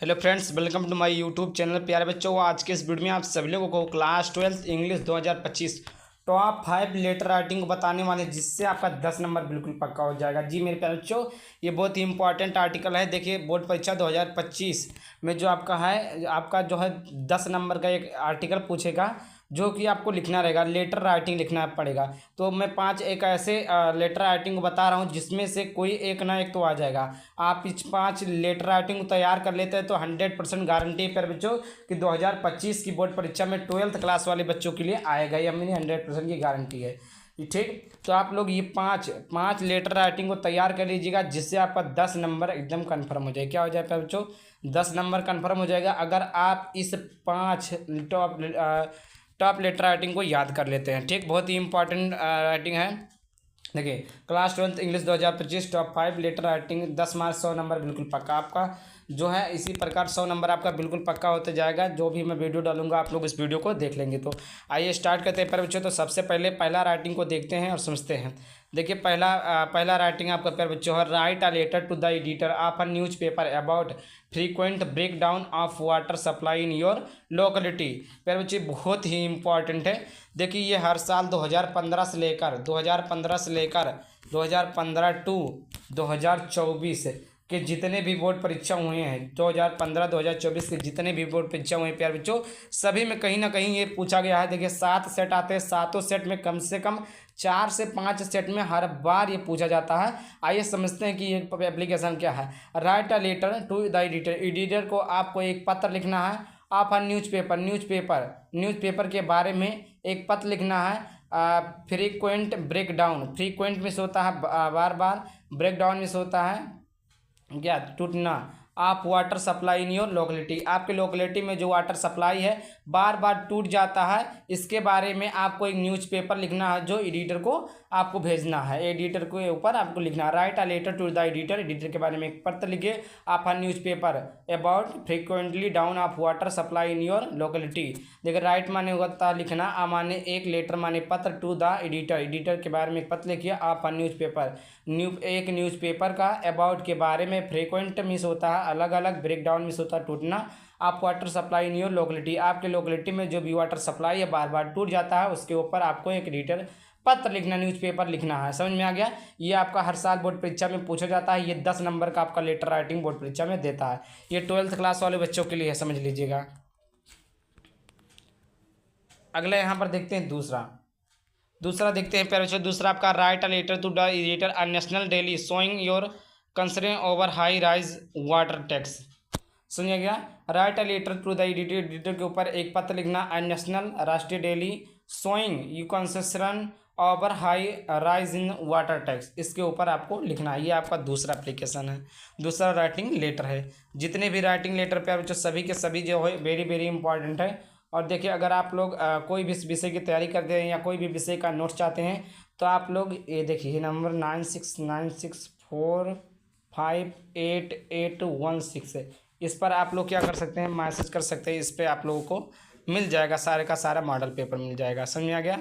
Hello friends, welcome to my YouTube channel. प्यारे बच्चों, आज के इस वीडियो में आप सभी लोगों को class 12 English 2025 top 5 letter writing को बताने वाले हैं, जिससे आपका 10 नंबर बिल्कुल पक्का हो जाएगा। जी मेरे प्यारे बच्चों, ये बहुत ही इंपॉर्टेंट आर्टिकल है। देखिए, बोर्ड परीक्षा 2025 में जो आपका है, आपका जो है 10 नंबर का एक आर्टिकल पूछेगा, जो कि आपको लिखना रहेगा, लेटर राइटिंग लिखना पड़ेगा। तो मैं 5 एक ऐसे लेटर राइटिंग को बता रहा हूँ, जिसमें से कोई एक ना एक तो आ जाएगा। आप इस 5 लेटर राइटिंग को तैयार कर लेते हैं तो 100% गारंटी है प्यारे बच्चों कि 2025 की बोर्ड परीक्षा में 12th क्लास वाले बच्चों के लिए आएगा। ये मेरी 100% की गारंटी है। ठीक, तो आप लोग ये पाँच पाँच लेटर राइटिंग को तैयार कर लीजिएगा, जिससे आपका 10 नंबर एकदम कन्फर्म हो जाए। क्या हो जाए प्यारे बच्चों? 10 नंबर कन्फर्म हो जाएगा, अगर आप इस 5 टॉप लेटर राइटिंग को याद कर लेते हैं। ठीक, बहुत ही इंपॉर्टेंट राइटिंग है। देखिए, class 12 English 2025 top 5 letter writing 10 marks 100 number बिल्कुल पक्का आपका जो है। इसी प्रकार 100 नंबर आपका बिल्कुल पक्का होते जाएगा। जो भी मैं वीडियो डालूंगा आप लोग इस वीडियो को देख लेंगे। तो आइए स्टार्ट करते हैं प्यारे बच्चों। तो सबसे पहले पहला राइटिंग को देखते हैं और समझते हैं। देखिए, पहला राइटिंग आपका प्यारे बच्चों है, write a letter to the editor of a news paper about frequent break down of water supply in your locality. प्यारे बच्चे, बहुत ही इंपॉर्टेंट है। देखिए, ये हर साल 2015 से लेकर 2015 टू 2024 के जितने भी बोर्ड परीक्षा हुए हैं, 2015-2024 के जितने भी बोर्ड परीक्षा हुए हैं प्यारे बच्चों, सभी में कहीं ना कहीं ये पूछा गया है। देखिए, 7 सेट आते हैं, सातों सेट में कम से कम 4 से 5 सेट में हर बार ये पूछा जाता है। आइए समझते हैं कि ये एप्लीकेशन क्या है। Write a letter to the editor. Editor को आपको एक पत्र लिखना है। आप अ न्यूज़पेपर के बारे में एक पत्र लिखना है। Frequent break down, frequent miss होता है बार बार, ब्रेक डाउन मिस होता है क्या, टूटना। आप water supply in your locality, आपके लोकेलिटी में जो वाटर सप्लाई है बार बार टूट जाता है, इसके बारे में आपको एक न्यूज़पेपर लिखना है, जो एडिटर को आपको भेजना है। एडिटर के ऊपर आपको लिखना है, write a letter to the editor. Editor के बारे में एक पत्र लिखिए। आप a newspaper about frequently down of water supply in your locality. देखिए, राइट माने होता लिखना, आ माने एक, लेटर माने पत्र, टू द एडिटर, एडिटर के बारे में एक पत्र लिखिए। आप अ न्यूज़पेपर, एक न्यूज़पेपर का, अबाउट के बारे में, फ्रीक्वेंट मिस होता है अलग अलग, ब्रेक डाउन मिस होता है टूटना, आप water supply in your locality, आपके लोकेलिटी में जो भी वाटर सप्लाई है बार बार टूट जाता है, उसके ऊपर आपको एक एडिटर पत्र लिखना, न्यूज़पेपर लिखना है। समझ में आ गया? ये आपका हर साल बोर्ड परीक्षा में पूछा जाता है। ये 10 नंबर का आपका लेटर राइटिंग बोर्ड परीक्षा में देता है। ये 12th क्लास वाले बच्चों के लिए है, समझ लीजिएगा। अगला यहाँ पर देखते हैं दूसरा देखते हैं प्यारे बच्चों। दूसरा आपका, write a letter to the editor a national daily showing your concern over high rise water tax. समझ गया? Write a letter to the editor, editor के ऊपर एक पत्र लिखना, अ नेशनल, राष्ट्रीय daily, showing you concern over high rise in water tax, इसके ऊपर आपको लिखना है। ये आपका दूसरा एप्लीकेशन है, दूसरा राइटिंग लेटर है। जितने भी राइटिंग लेटर पे बच्चों, सभी के सभी जो है वेरी वेरी इंपॉर्टेंट है। और देखिए, अगर आप लोग कोई भी विषय की तैयारी करते हैं या कोई भी विषय का नोट्स चाहते हैं, तो आप लोग ये देखिए, नंबर 9696458816 है। इस पर आप लोग क्या कर सकते हैं, मैसेज कर सकते हैं। इस पर आप लोगों को मिल जाएगा, सारे का सारा मॉडल पेपर मिल जाएगा। समझ में आ गया?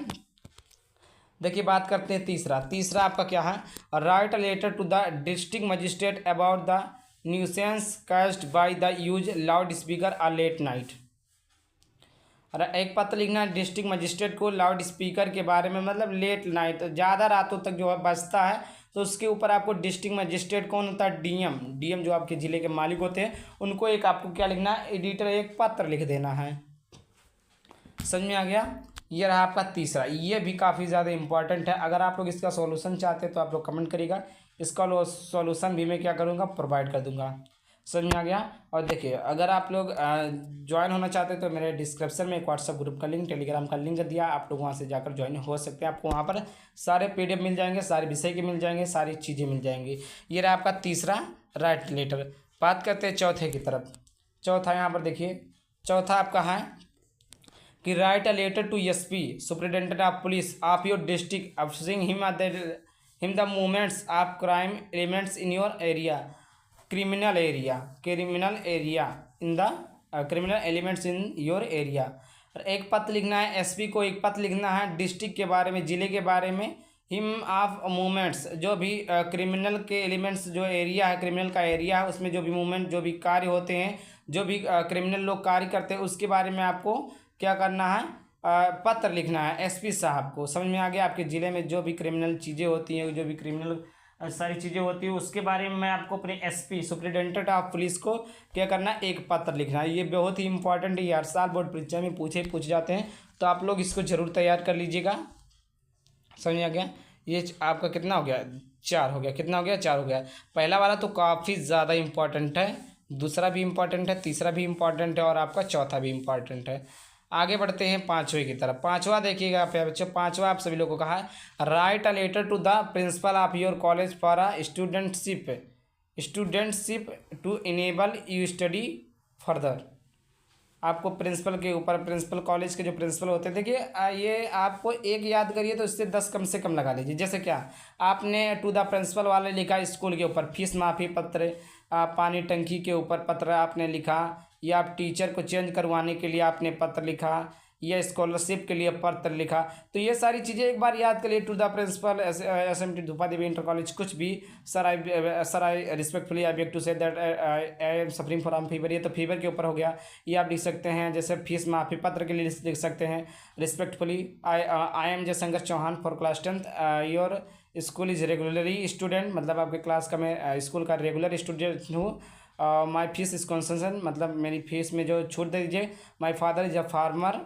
देखिए, बात करते हैं तीसरा आपका क्या है, write a letter to the district magistrate about the nuisance caused by the use loud speaker a late night. और एक पत्र लिखना है डिस्ट्रिक्ट मजिस्ट्रेट को, लाउड स्पीकर के बारे में, मतलब लेट नाइट, ज़्यादा रातों तक जो है बजता है, तो उसके ऊपर आपको डिस्ट्रिक्ट मजिस्ट्रेट कौन होता है, डीएम जो आपके ज़िले के मालिक होते हैं, उनको एक आपको क्या लिखना है, एडिटर एक पत्र लिख देना है। समझ में आ गया? ये रहा आपका तीसरा। ये भी काफ़ी ज़्यादा इंपॉर्टेंट है। अगर आप लोग इसका सॉल्यूशन चाहते हैं तो आप लोग कमेंट करिएगा, इसका सॉल्यूशन भी मैं क्या करूँगा, प्रोवाइड कर दूँगा। समझ में आ गया? और देखिए, अगर आप लोग ज्वाइन होना चाहते हैं तो मेरे डिस्क्रिप्शन में एक व्हाट्सअप ग्रुप का लिंक, टेलीग्राम का लिंक दिया, आप लोग वहाँ से जाकर ज्वाइन हो सकते हैं। आपको वहाँ पर सारे पीडीएफ मिल जाएंगे, सारे विषय के मिल जाएंगे, सारी चीज़ें मिल जाएंगी। ये रहा आपका तीसरा राइट लेटर। बात करते हैं चौथे की तरफ। चौथा यहाँ पर देखिए, चौथा आपका है कि write a letter to SP, superintendent of police of your district, apprising him the movements of crime elements in your area, criminal area in the criminal elements in your area. एक पत्र लिखना है, एसपी को एक पत्र लिखना है district के बारे में, ज़िले के बारे में, हिम ऑफ मूवमेंट्स, जो भी क्रिमिनल के एलिमेंट्स, जो एरिया है, क्रिमिनल का एरिया है, उसमें जो भी मूवमेंट, जो भी कार्य होते हैं, जो भी क्रिमिनल लोग कार्य करते हैं उसके बारे में आपको क्या करना है, पत्र लिखना है एसपी साहब को। समझ में आ गया। आपके ज़िले में जो भी क्रिमिनल चीज़ें होती हैं, जो भी क्रिमिनल सारी चीज़ें होती है उसके बारे में आपको अपने एसपी सुप्रिटेंडेंट ऑफ पुलिस को क्या करना है, एक पत्र लिखना है। ये बहुत ही इंपॉर्टेंट है, हर साल बोर्ड परीक्षा में पूछ जाते हैं, तो आप लोग इसको ज़रूर तैयार कर लीजिएगा। समझ में आ गया। ये आपका कितना हो गया, 4 हो गया। कितना हो गया, 4 हो गया। पहला वाला तो काफ़ी ज़्यादा इंपॉर्टेंट है, दूसरा भी इंपॉर्टेंट है, तीसरा भी इंपॉर्टेंट है और आपका चौथा भी इंपॉर्टेंट है। आगे बढ़ते हैं पाँचवें की तरफ। पाँचवा देखिएगा बच्चों, पाँचवा आप सभी लोगों को कहा है write a letter to the principal of your college for a studentship to enable you study further. आपको प्रिंसिपल के ऊपर, प्रिंसिपल कॉलेज के जो प्रिंसिपल होते हैं, देखिए ये आपको एक याद करिए तो इससे 10 कम से कम लगा लीजिए। जैसे क्या आपने टू द प्रिंसिपल वाले लिखा, स्कूल के ऊपर फीस माफ़ी पत्र, पानी टंकी के ऊपर पत्र आपने लिखा, या आप टीचर को चेंज करवाने के लिए आपने पत्र लिखा, या स्कॉलरशिप के लिए पत्र लिखा। तो ये सारी चीज़ें एक बार याद करिए। To the principal SMT Dhupa Devi inter college, कुछ भी sir I respectfully I beg to say that I am suffering from fever, ये तो फीवर के ऊपर हो गया। ये आप लिख सकते हैं। जैसे फीस माफ़ी पत्र के लिए लिख सकते हैं respectfully I am Jaishankar Chauhan for class 10 your school is regularly student, मतलब आपके क्लास का मैं स्कूल का रेगुलर स्टूडेंट हूँ। माई फीस इज कंसेशन, मतलब मेरी फीस में जो छूट दे दीजिए। My father is a farmer,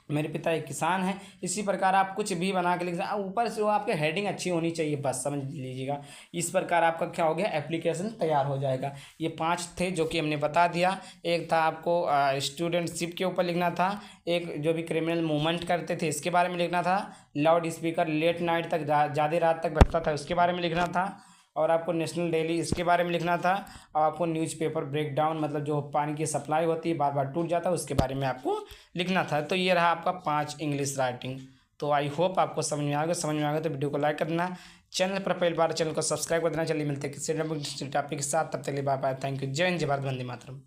मेरे पिता एक किसान हैं। इसी प्रकार आप कुछ भी बना के लिख सकते, ऊपर से वो आपके हेडिंग अच्छी होनी चाहिए, बस समझ लीजिएगा। इस प्रकार आपका क्या हो गया, एप्लीकेशन तैयार हो जाएगा। ये 5 थे जो कि हमने बता दिया। एक था आपको स्टूडेंटशिप के ऊपर लिखना था, एक जो भी क्रिमिनल मूवमेंट करते थे इसके बारे में लिखना था, लाउड स्पीकर लेट नाइट तक ज़्यादा रात तक बजता था उसके बारे में लिखना था, और आपको नेशनल डेली इसके बारे में लिखना था, और आपको न्यूज़पेपर ब्रेकडाउन, मतलब जो पानी की सप्लाई होती है बार बार टूट जाता है उसके बारे में आपको लिखना था। तो ये रहा आपका 5 इंग्लिश राइटिंग। तो आई होप आपको समझ में आ गया। समझ में आ गया तो वीडियो को लाइक कर देना, चैनल पर पहली बार चैनल को सब्सक्राइब कर देना। चलिए मिलते हैं किसी टॉपिक के साथ, तब तक के लिए बाय बाय, थैंक यू। जय हिंद, जय भारत, वंदे मातरम।